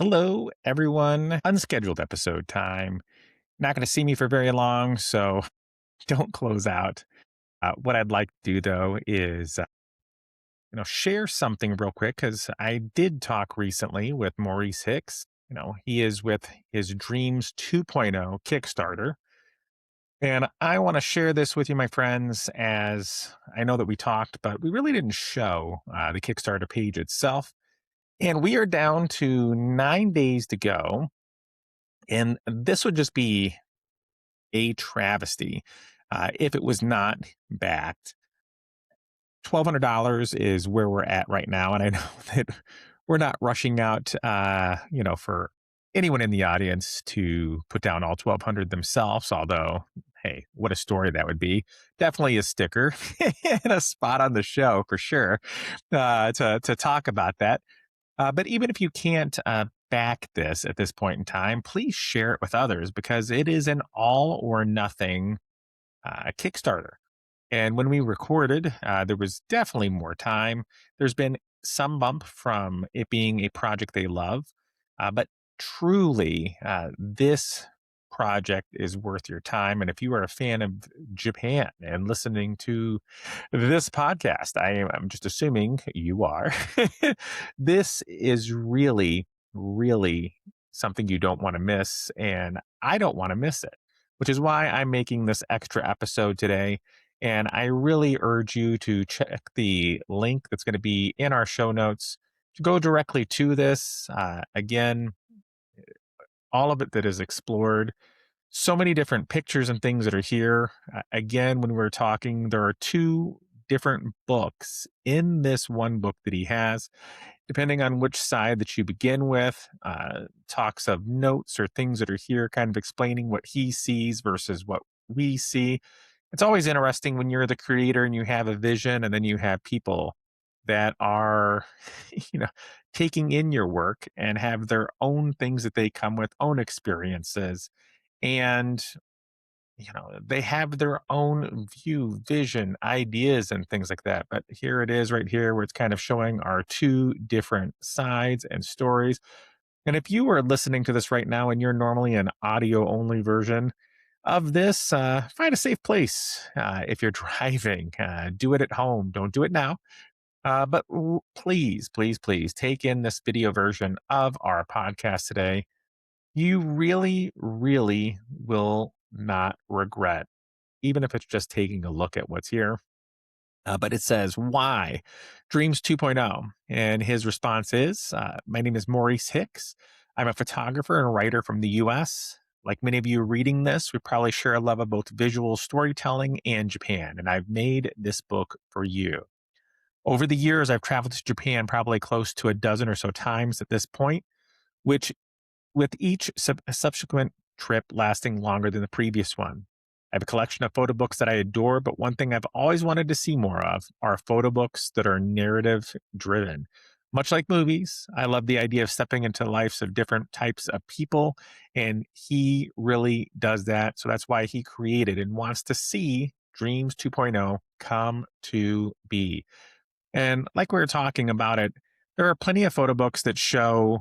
Hello, everyone. Unscheduled episode time. Not going to see me for very long, so don't close out. What I'd like to do though is, share something real quick because I did talk recently with Maurice Hicks. He is with his Dreams 2.0 Kickstarter. And I want to share this with you, my friends, as I know that we talked, but we really didn't show the Kickstarter page itself. And we are down to 9 days to go. And this would just be a travesty if it was not backed. $1,200 is where we're at right now. And I know that we're not rushing out, for anyone in the audience to put down all 1,200 themselves, although, hey, what a story that would be. Definitely a sticker and a spot on the show for sure to talk about that. But even if you can't back this at this point in time, please share it with others because it is an all or nothing Kickstarter. And when we recorded, there was definitely more time. There's been some bump from it being a project they love, but truly, this project is worth your time. And if you are a fan of Japan and listening to this podcast, I'm just assuming you are. This is really, really something you don't want to miss. And I don't want to miss it, which is why I'm making this extra episode today. And I really urge you to check the link that's going to be in our show notes to go directly to this. Again, all of it that is explored, so many different pictures and things that are here. Again, when we were talking, there are two different books in this one book that he has, depending on which side that you begin with. Talks of notes or things that are here, kind of explaining what he sees versus what we see. It's always interesting when you're the creator and you have a vision, and then you have people that are, you know, taking in your work and have their own things that they come with, own experiences. And they have their own view, vision, ideas, and things like that. But here it is right here where it's kind of showing our two different sides and stories. And if you are listening to this right now and you're normally an audio only version of this, find a safe place. If you're driving, do it at home. Don't do it now. But please, please, please take in this video version of our podcast today. You really, really will not regret, even if it's just taking a look at what's here. But it says, why Dreams 2.0? And his response is, my name is Maurice Hicks. I'm a photographer and writer from the US. Like many of you reading this, we probably share a love of both visual storytelling and Japan. And I've made this book for you. Over the years, I've traveled to Japan probably close to a dozen or so times at this point, which with each subsequent trip lasting longer than the previous one. I have a collection of photo books that I adore, but one thing I've always wanted to see more of are photo books that are narrative driven. Much like movies, I love the idea of stepping into the lives of different types of people, and he really does that. So that's why he created and wants to see Dreams 2.0 come to be. And like we were talking about it, there are plenty of photo books that show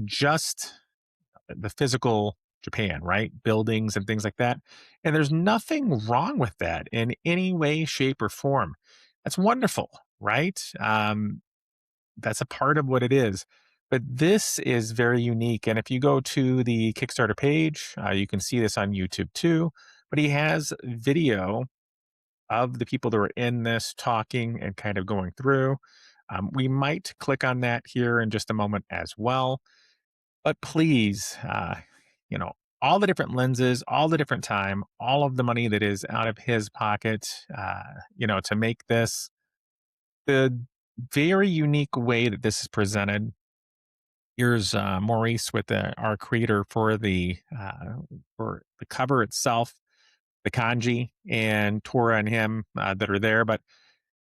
just the physical Japan, right? Buildings and things like that. And there's nothing wrong with that in any way, shape, or form. That's wonderful, right? That's a part of what it is. But this is very unique. And if you go to the Kickstarter page, you can see this on YouTube too. But he has video of the people that were in this talking and kind of going through. We might click on that here in just a moment as well. But please, you know, all the different lenses, all the different time, all of the money that is out of his pocket, to make this the very unique way that this is presented. Here's Maurice with our creator for the cover itself, the kanji, and Tora and him that are there. But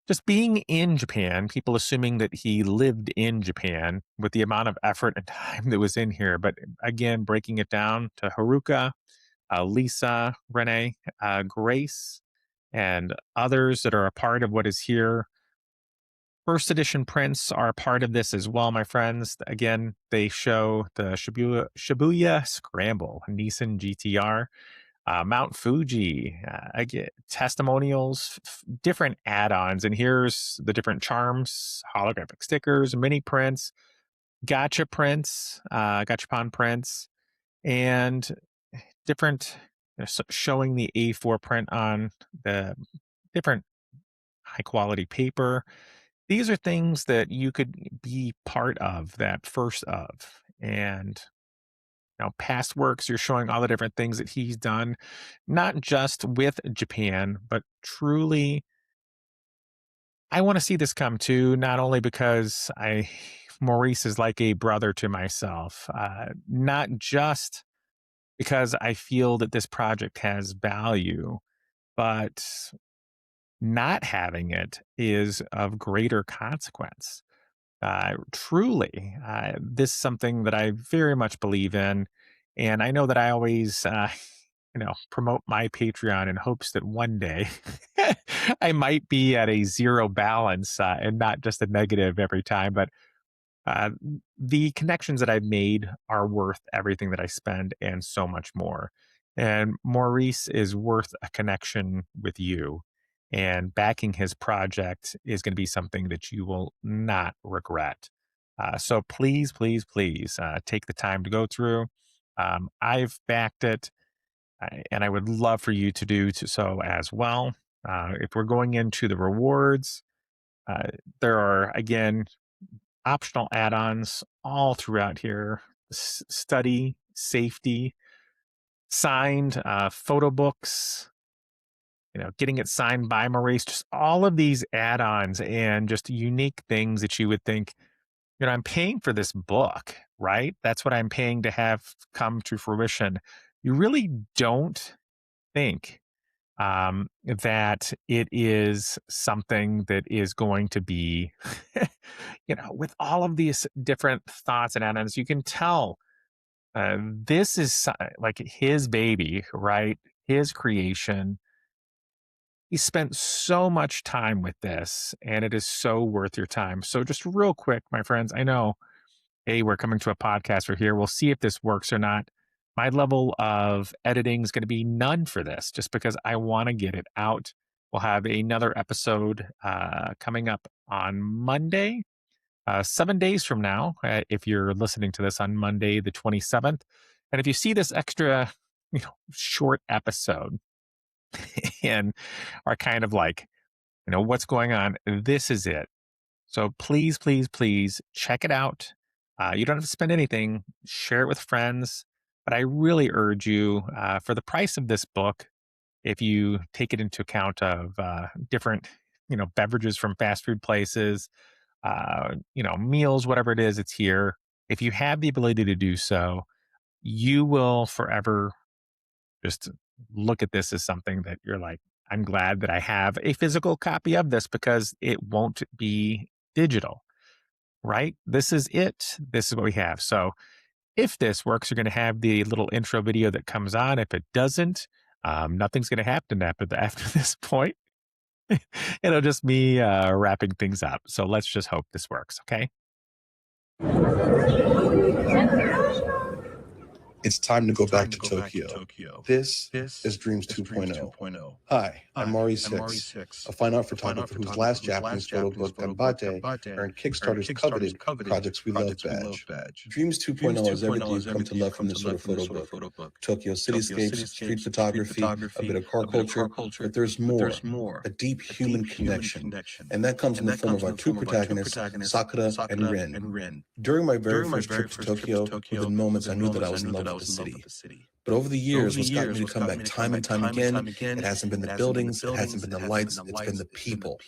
just being in Japan, people assuming that he lived in Japan with the amount of effort and time that was in here. But again, breaking it down to Haruka, Lisa, Renee, Grace, and others that are a part of what is here. First edition prints are part of this as well, my friends. Again, they show the Shibuya Scramble, Nissan GTR, Mount Fuji, I get testimonials, different add-ons, and here's the different charms, holographic stickers, mini prints, gachapon prints, and different showing the A4 print on the different high quality paper. These are things that you could be part of that first of. And now past works, you're showing all the different things that he's done, not just with Japan, but truly I want to see this come to not only because Maurice is like a brother to myself, not just because I feel that this project has value, but not having it is of greater consequence. Truly, this is something that I very much believe in. And I know that I always, promote my Patreon in hopes that one day I might be at a zero balance and not just a negative every time. But uh, the connections that I've made are worth everything that I spend and so much more. And Maurice is worth a connection with you. And backing his project is going to be something that you will not regret. So please, please, please take the time to go through. I've backed it, and I would love for you to do so as well. If we're going into the rewards, uh, there are, again, optional add-ons all throughout here. Study, safety, signed photo books, getting it signed by Maurice, just all of these add-ons and just unique things that you would think, I'm paying for this book, right? That's what I'm paying to have come to fruition. You really don't think that it is something that is going to be, with all of these different thoughts and add-ons, you can tell this is like his baby, right? His creation. He spent so much time with this, and it is so worth your time. So, just real quick, my friends, I know, hey, we're coming to a podcast right here. We'll see if this works or not. My level of editing is going to be none for this just because I want to get it out. We'll have another episode coming up on Monday, 7 days from now, if you're listening to this on Monday, the 27th. And if you see this extra, short episode and are kind of like, what's going on, this is it. So please, please, please check it out. You don't have to spend anything. Share it with friends. But I really urge you, for the price of this book, if you take it into account of different, beverages from fast food places, meals, whatever it is, it's here. If you have the ability to do so, you will forever just look at this as something that you're like, I'm glad that I have a physical copy of this because it won't be digital, right? This is it. This is what we have. So if this works, you're going to have the little intro video that comes on. If it doesn't, nothing's going to happen after this point. It'll just be wrapping things up. So let's just hope this works. Okay. It's time to go back to Tokyo. This is Dreams 2.0. Hi, I'm Maurice Hicks, a fine art photographer whose last Japanese photo book, Gambate, earned Kickstarter's coveted Projects We Love badge. Dreams 2.0 is everything you've come to love from this sort of photo book. Tokyo cityscapes, street photography, a bit of car culture, but there's more, a deep human connection. And that comes in the form of our two protagonists, Sakura and Rin. During my very first trip to Tokyo, within moments I knew that I was in love with the city. But over the years, what's gotten me to come back time and time again, it hasn't been the buildings, it hasn't been the lights, it's been the people.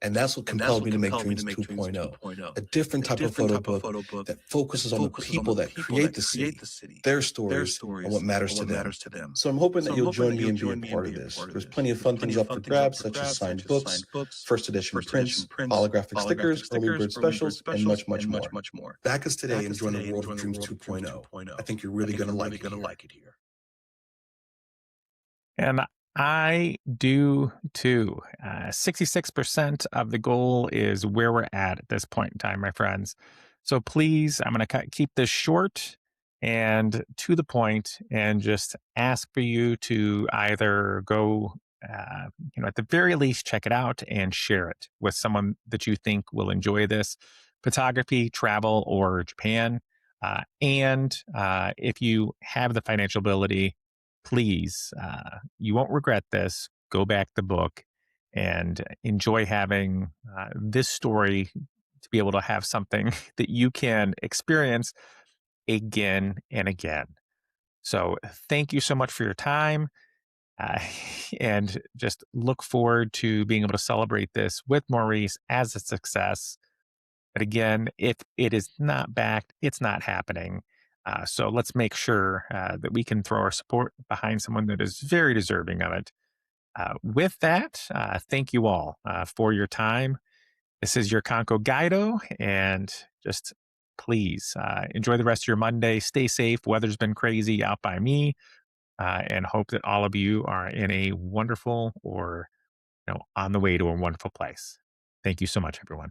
And that's what compelled me to make Dreams 2.0, a different type of photo book that focuses on the people that create the city, their stories, and what matters to them. So I'm hoping that you'll join me in being part of this. There's plenty of fun things up for grabs, such as signed books, first edition prints, holographic stickers, early bird specials, and much, much more. Back us today and join the world of Dreams 2.0. I think you're really going to like it here. And I do too. 66% of the goal is where we're at this point in time, my friends. So please, I'm going to keep this short and to the point and just ask for you to either go, at the very least, check it out and share it with someone that you think will enjoy this photography, travel, or Japan. And if you have the financial ability, please, you won't regret this. Go back the book and enjoy having this story to be able to have something that you can experience again and again. So, thank you so much for your time. Uh, and just look forward to being able to celebrate this with Maurice as a success. But again, if it is not backed, it's not happening. So let's make sure that we can throw our support behind someone that is very deserving of it. With that, thank you all for your time. This is your Conco Guido, and just please enjoy the rest of your Monday. Stay safe. Weather's been crazy out by me, and hope that all of you are in a wonderful or on the way to a wonderful place. Thank you so much, everyone.